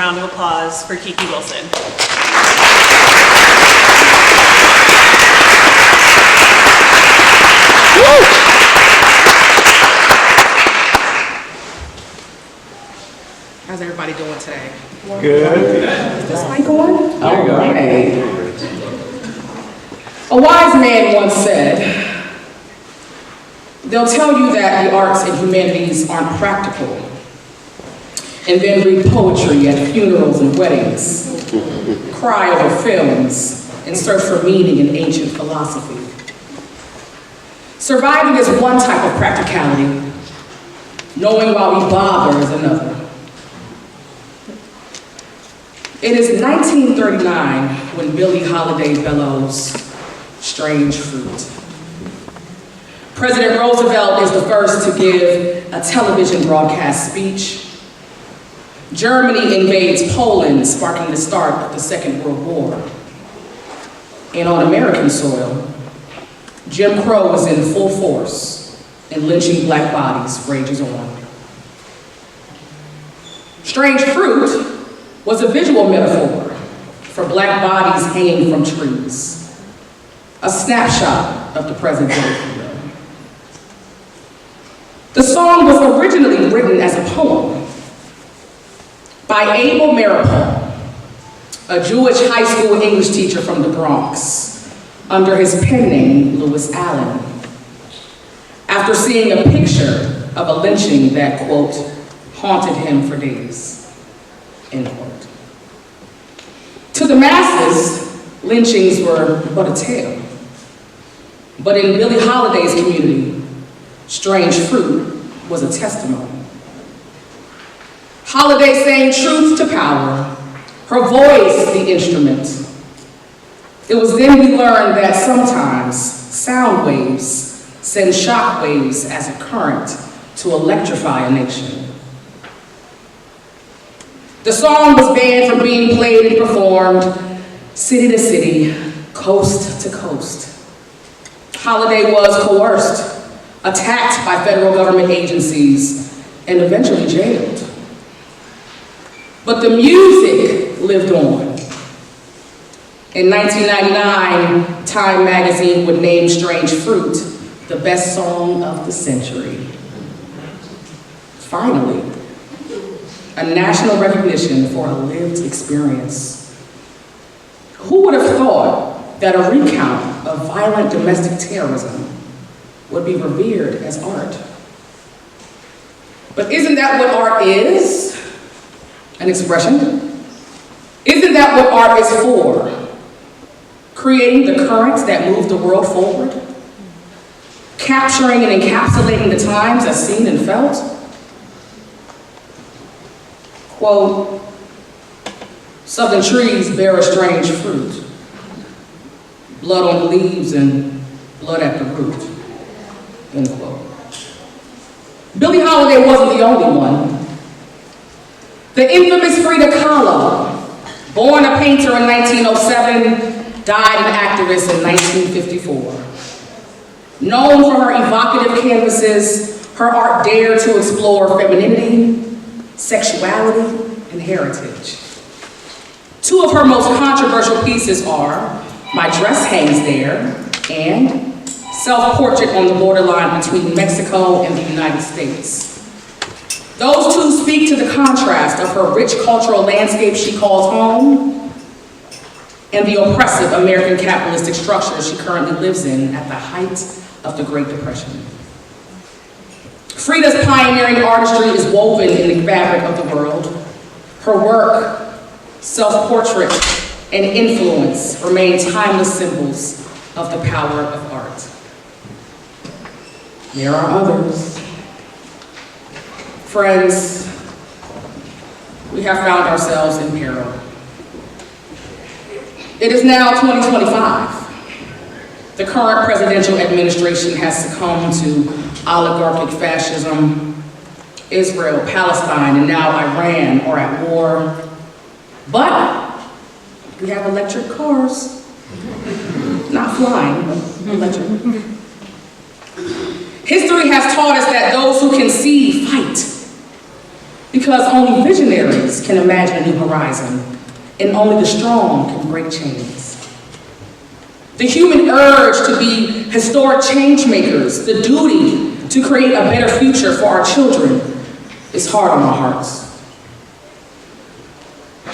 Round of applause for Kiki Wilson. How's everybody doing today? Good. Is this mic on? There you go. Right. A wise man once said, they'll tell you that the arts and humanities aren't practical, and then read poetry at funerals and weddings, cry over films, and search for meaning in ancient philosophy. Surviving is one type of practicality. Knowing why we bother is another. It is 1939 when Billie Holiday bellows, "Strange fruit." President Roosevelt is the first to give a television broadcast speech. Germany invades Poland, sparking the start of the Second World War. And on American soil, Jim Crow is in full force, and lynching black bodies rages on. Strange fruit was a visual metaphor for black bodies hanging from trees, a snapshot of the present day. The song was originally written as a poem by Abel Maripol, a Jewish high school English teacher from the Bronx, under his pen name, Lewis Allen, after seeing a picture of a lynching that, quote, haunted him for days, end quote. To the masses, lynchings were but a tale. But in Billie Holiday's community, strange fruit was a testimony. Holiday sang truth to power, her voice the instrument. It was then we learned that sometimes sound waves send shock waves as a current to electrify a nation. The song was banned from being played and performed city to city, coast to coast. Holiday was coerced, attacked by federal government agencies, and eventually jailed. But the music lived on. In 1999, Time magazine would name Strange Fruit the best song of the century. Finally, a national recognition for a lived experience. Who would have thought that a recount of violent domestic terrorism would be revered as art? But isn't that what art is? An expression? Isn't that what art is for? Creating the currents that move the world forward? Capturing and encapsulating the times as seen and felt? Quote, southern trees bear a strange fruit. Blood on the leaves and blood at the root, end quote. Billie Holiday wasn't the only one. The infamous Frida Kahlo, born a painter in 1907, died an activist in 1954. Known for her evocative canvases, her art dared to explore femininity, sexuality, and heritage. Two of her most controversial pieces are My Dress Hangs There and Self-Portrait on the Borderline Between Mexico and the United States. Those two speak to the contrast of her rich cultural landscape she calls home and the oppressive American capitalistic structure she currently lives in at the height of the Great Depression. Frida's pioneering artistry is woven in the fabric of the world. Her work, self-portrait, and influence remain timeless symbols of the power of art. There are others. Friends, we have found ourselves in peril. It is now 2025. The current presidential administration has succumbed to oligarchic fascism. Israel, Palestine, and now Iran are at war. But we have electric cars. Not flying, but electric. History has taught us that those who can see, fight. Because only visionaries can imagine a new horizon, and only the strong can break chains. The human urge to be historic change makers, the duty to create a better future for our children, is hard on our hearts.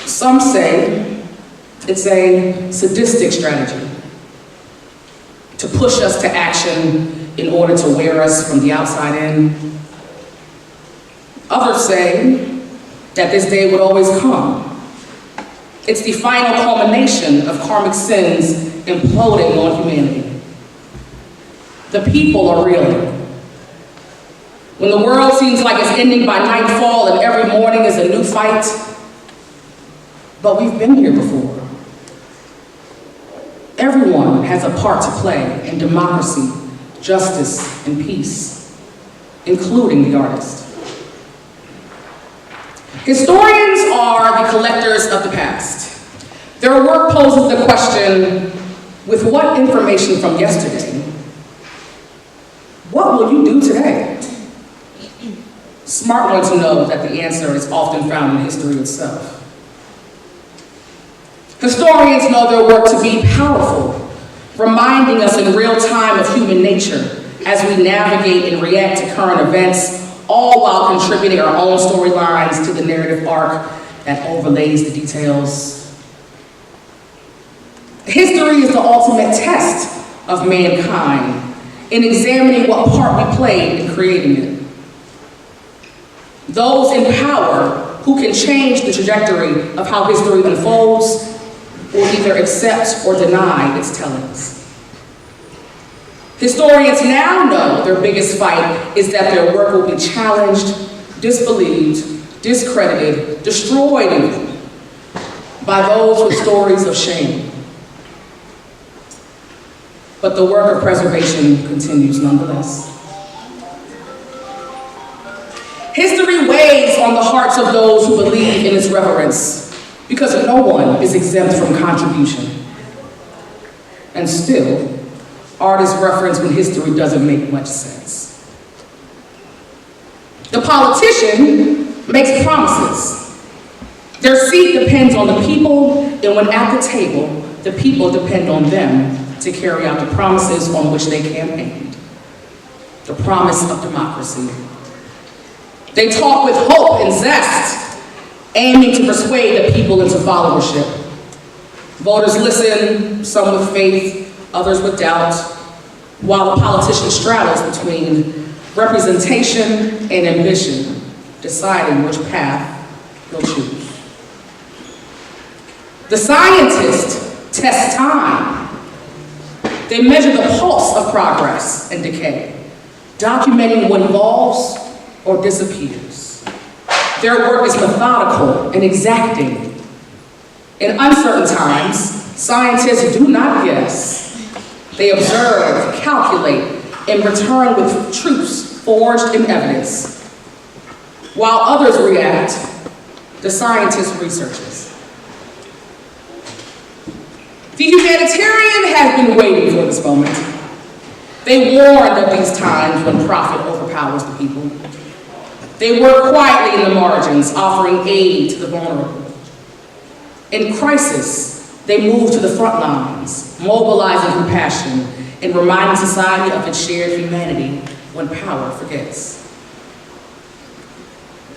Some say it's a sadistic strategy to push us to action in order to wear us from the outside in. Others say that this day would always come. It's the final culmination of karmic sins imploding on humanity. The people are reeling. When the world seems like it's ending by nightfall and every morning is a new fight, but we've been here before. Everyone has a part to play in democracy, justice, and peace, including the artist. Historians are the collectors of the past. Their work poses the question, with what information from yesterday, what will you do today? Smart ones know that the answer is often found in history itself. Historians know their work to be powerful, reminding us in real time of human nature as we navigate and react to current events, all while contributing our own storylines to the narrative arc that overlays the details. History is the ultimate test of mankind in examining what part we played in creating it. Those in power who can change the trajectory of how history unfolds will either accept or deny its tellings. Historians now know their biggest fight is that their work will be challenged, disbelieved, discredited, destroyed even, by those with stories of shame. But the work of preservation continues nonetheless. History weighs on the hearts of those who believe in its reverence, because no one is exempt from contribution. And still, art is referenced when history doesn't make much sense. The politician makes promises. Their seat depends on the people, and when at the table, the people depend on them to carry out the promises on which they campaigned. The promise of democracy. They talk with hope and zest, aiming to persuade the people into followership. Voters listen, some with faith, others with doubt, while the politician straddles between representation and ambition, deciding which path he'll choose. The scientist tests time. They measure the pulse of progress and decay, documenting what evolves or disappears. Their work is methodical and exacting. In uncertain times, scientists do not guess. They observe, calculate, and return with truths forged in evidence. While others react, the scientist researches. The humanitarian has been waiting for this moment. They warned of these times when profit overpowers the people. They work quietly in the margins, offering aid to the vulnerable. In crisis, they move to the front lines, mobilizing compassion and reminding society of its shared humanity when power forgets.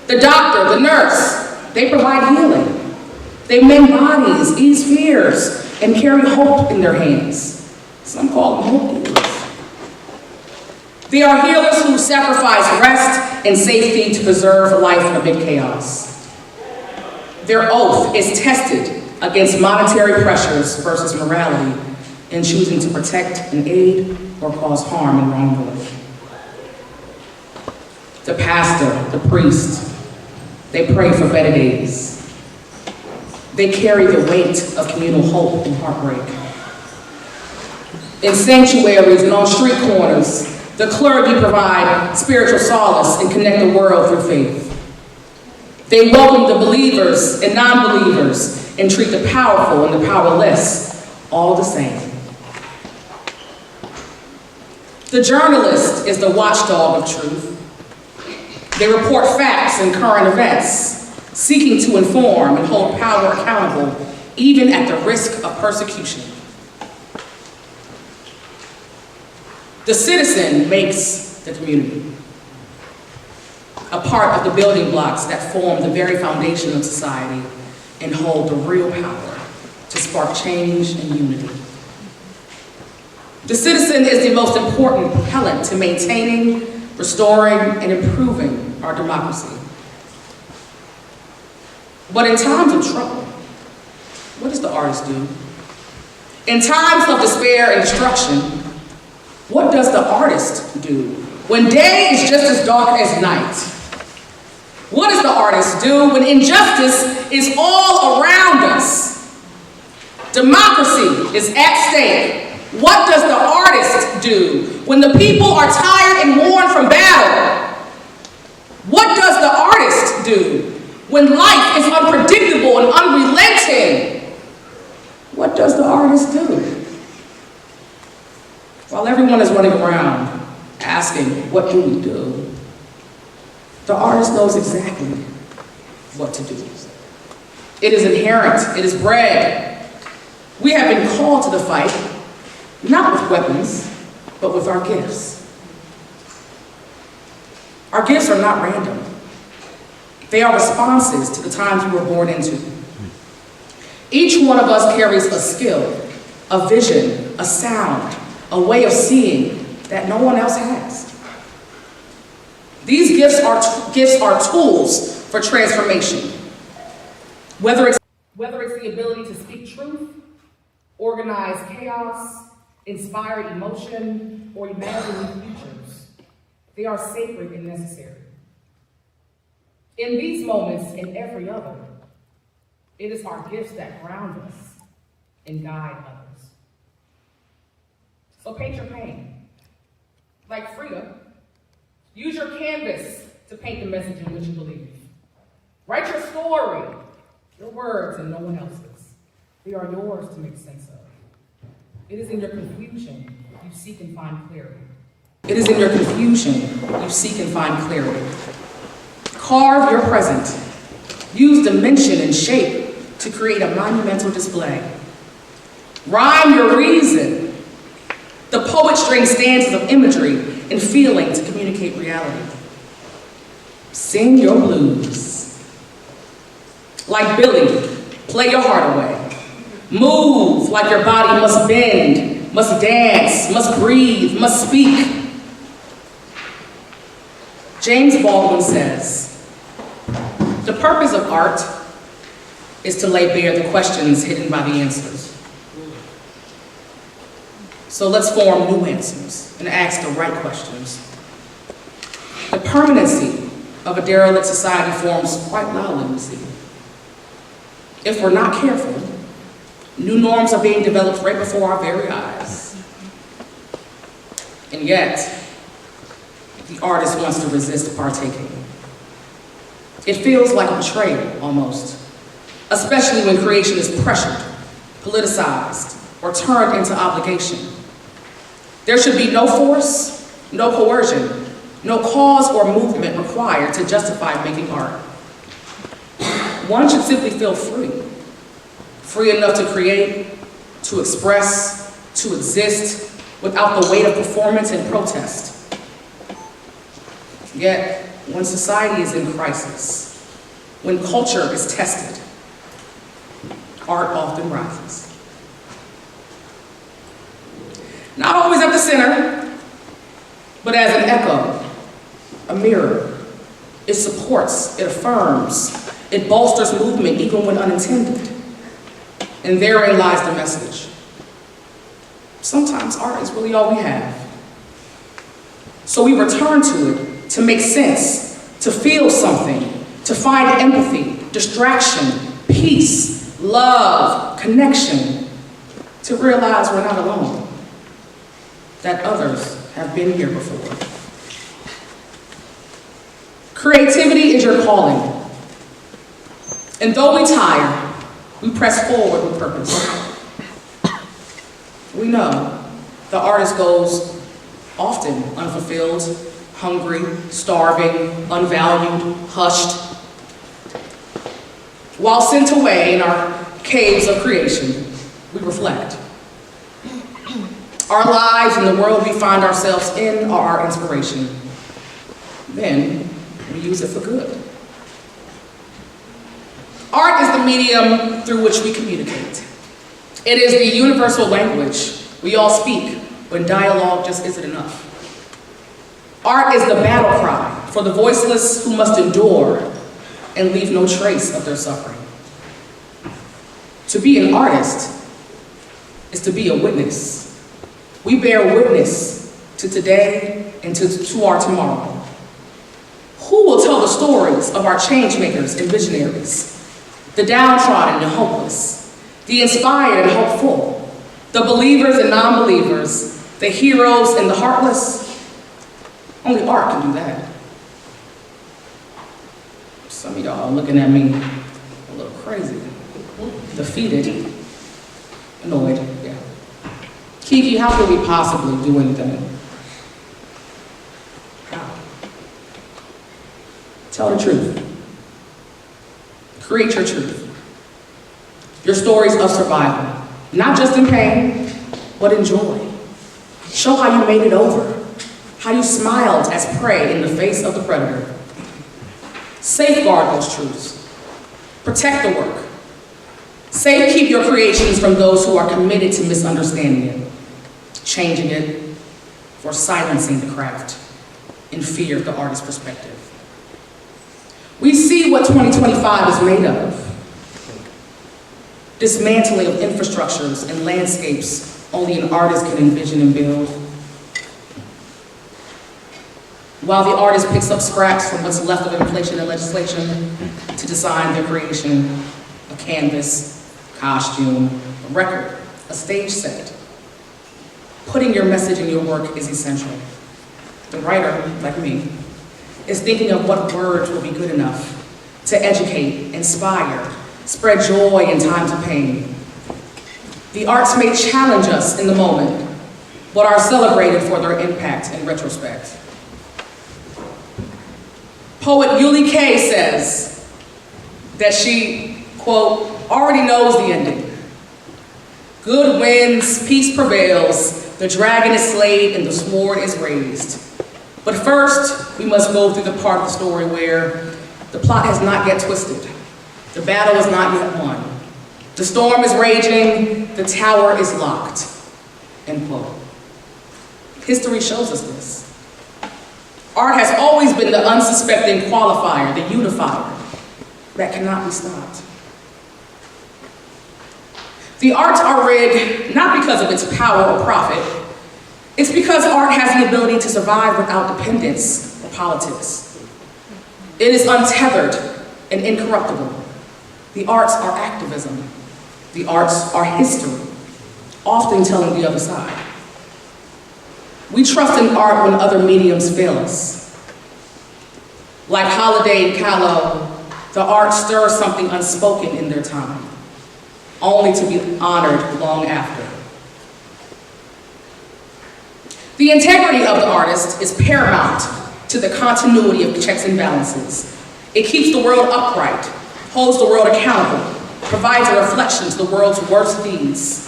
The doctor, the nurse, they provide healing. They mend bodies, ease fears, and carry hope in their hands. Some call them hope healers. They are healers who sacrifice rest and safety to preserve life amid chaos. Their oath is tested against monetary pressures versus morality in choosing to protect and aid or cause harm in wrongdoing. The pastor, the priest, they pray for better days. They carry the weight of communal hope and heartbreak. In sanctuaries and on street corners, the clergy provide spiritual solace and connect the world through faith. They welcome the believers and non-believers and treat the powerful and the powerless all the same. The journalist is the watchdog of truth. They report facts and current events, seeking to inform and hold power accountable, even at the risk of persecution. The citizen makes the community a part of the building blocks that form the very foundation of society and hold the real power to spark change and unity. The citizen is the most important propellant to maintaining, restoring, and improving our democracy. But in times of trouble, what does the artist do? In times of despair and destruction, what does the artist do? When day is just as dark as night, what does the artist do when injustice is all around us? Democracy is at stake. What does the artist do when the people are tired and worn from battle? What does the artist do when life is unpredictable and unrelenting? What does the artist do? While everyone is running around asking, what do we do? The artist knows exactly what to do. It is inherent, it is bred. We have been called to the fight, not with weapons, but with our gifts. Our gifts are not random. They are responses to the times we were born into. Each one of us carries a skill, a vision, a sound, a way of seeing that no one else has. These gifts are tools for transformation. Whether it's the ability to speak truth, organize chaos, inspire emotion, or imagine new futures, they are sacred and necessary. In these moments and every other, it is our gifts that ground us and guide others. So paint your pain. Like Frida, use your canvas to paint the message in which you believe. Write your story, your words and no one else's. They are yours to make sense of. It is in your confusion you seek and find clarity. It is in your confusion you seek and find clarity. Carve your present. Use dimension and shape to create a monumental display. Rhyme your reason. The poet strings stanzas of imagery and feeling to communicate reality. Sing your blues. Like Billy, play your heart away. Move like your body must bend, must dance, must breathe, must speak. James Baldwin says, the purpose of art is to lay bare the questions hidden by the answers. So let's form new answers and ask the right questions. The permanency of a derelict society forms quite loudly, we see. If we're not careful, new norms are being developed right before our very eyes. And yet, the artist wants to resist partaking. It feels like a betrayal, almost, especially when creation is pressured, politicized, or turned into obligation. There should be no force, no coercion, no cause or movement required to justify making art. One should simply feel free. Free enough to create, to express, to exist without the weight of performance and protest. Yet, when society is in crisis, when culture is tested, art often rises. Not always at the center, but as an echo, a mirror. It supports, it affirms, it bolsters movement even when unintended. And therein lies the message. Sometimes art is really all we have. So we return to it to make sense, to feel something, to find empathy, distraction, peace, love, connection, to realize we're not alone, that others have been here before. Creativity is your calling. And though we tire, we press forward with purpose. We know the artist goes often unfulfilled, hungry, starving, unvalued, hushed. While sent away in our caves of creation, we reflect. Our lives and the world we find ourselves in are our inspiration. Then we use it for good. Art is the medium through which we communicate. It is the universal language we all speak when dialogue just isn't enough. Art is the battle cry for the voiceless who must endure and leave no trace of their suffering. To be an artist is to be a witness. We bear witness to today and to our tomorrow. Who will tell the stories of our change makers and visionaries, the downtrodden and hopeless, the inspired and hopeful, the believers and non-believers, the heroes and the heartless? Only art can do that. Some of y'all are looking at me a little crazy, defeated, annoyed, yeah. Kiki, how could we possibly do anything? How? Tell the truth. Create your truth. Your stories of survival, not just in pain, but in joy. Show how you made it over, how you smiled as prey in the face of the predator. Safeguard those truths. Protect the work. Keep your creations from those who are committed to misunderstanding it, changing it, or silencing the craft in fear of the artist's perspective. We see what 2025 is made of. Dismantling of infrastructures and landscapes only an artist can envision and build. While the artist picks up scraps from what's left of inflation and legislation to design their creation, a canvas, costume, a record, a stage set. Putting your message in your work is essential. The writer, like me, is thinking of what words will be good enough to educate, inspire, spread joy in times of pain. The arts may challenge us in the moment, but are celebrated for their impact in retrospect. Poet Yuli Kay says that she, quote, already knows the ending. Good wins, peace prevails, the dragon is slayed and the sword is raised. But first, we must go through the part of the story where the plot has not yet twisted. The battle is not yet won. The storm is raging, the tower is locked, end quote. History shows us this. Art has always been the unsuspecting qualifier, the unifier, that cannot be stopped. The arts are rigged not because of its power or profit, it's because art has the ability to survive without dependence or politics. It is untethered and incorruptible. The arts are activism. The arts are history, often telling the other side. We trust in art when other mediums fail us. Like Holiday and Callow, the art stirs something unspoken in their time, only to be honored long after. The integrity of the artist is paramount to the continuity of checks and balances. It keeps the world upright, holds the world accountable, provides a reflection to the world's worst deeds,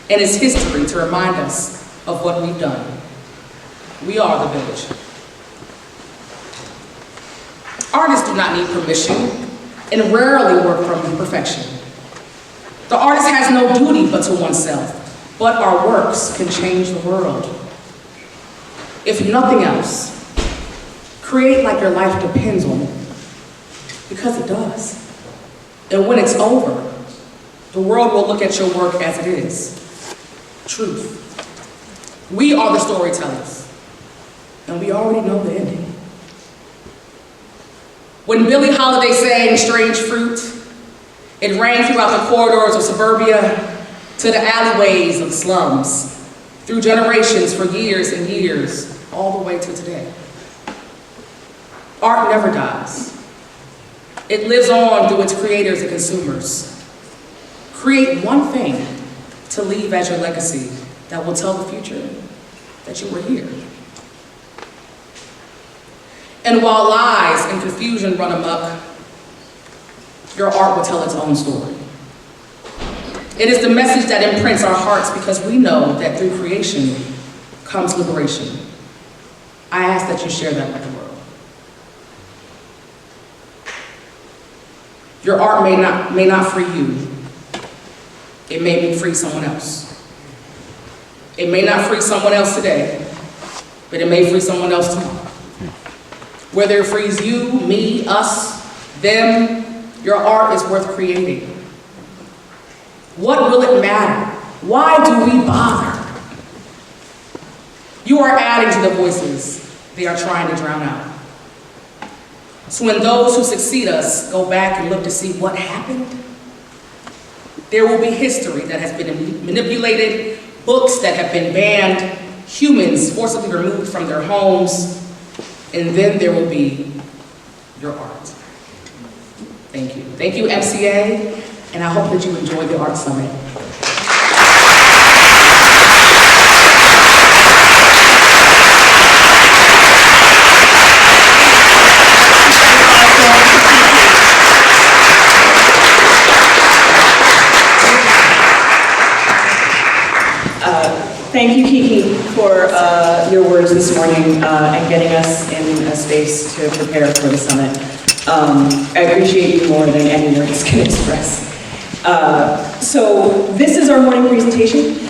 and is history to remind us of what we've done. We are the village. Artists do not need permission and rarely work from perfection. The artist has no duty but to oneself, but our works can change the world. If nothing else, create like your life depends on it, because it does. And when it's over, the world will look at your work as it is, truth. We are the storytellers, and we already know the ending. When Billie Holiday sang Strange Fruit, it rang throughout the corridors of suburbia to the alleyways of the slums, through generations for years and years, all the way to today. Art never dies. It lives on through its creators and consumers. Create one thing to leave as your legacy that will tell the future that you were here. And while lies and confusion run amok, your art will tell its own story. It is the message that imprints our hearts because we know that through creation comes liberation. I ask that you share that with the world. Your art may not free you. It may free someone else. It may not free someone else today, but it may free someone else tomorrow. Whether it frees you, me, us, them, your art is worth creating. What will it matter? Why do we bother? You are adding to the voices they are trying to drown out. So when those who succeed us go back and look to see what happened, there will be history that has been manipulated, books that have been banned, humans forcibly removed from their homes, and then there will be your art. Thank you. Thank you, MCA, and I hope that you enjoy the Art Summit. Thank you, Kiki, for your words this morning and getting us in a space to prepare for the summit. I appreciate you more than any words can express. So this is our morning presentation.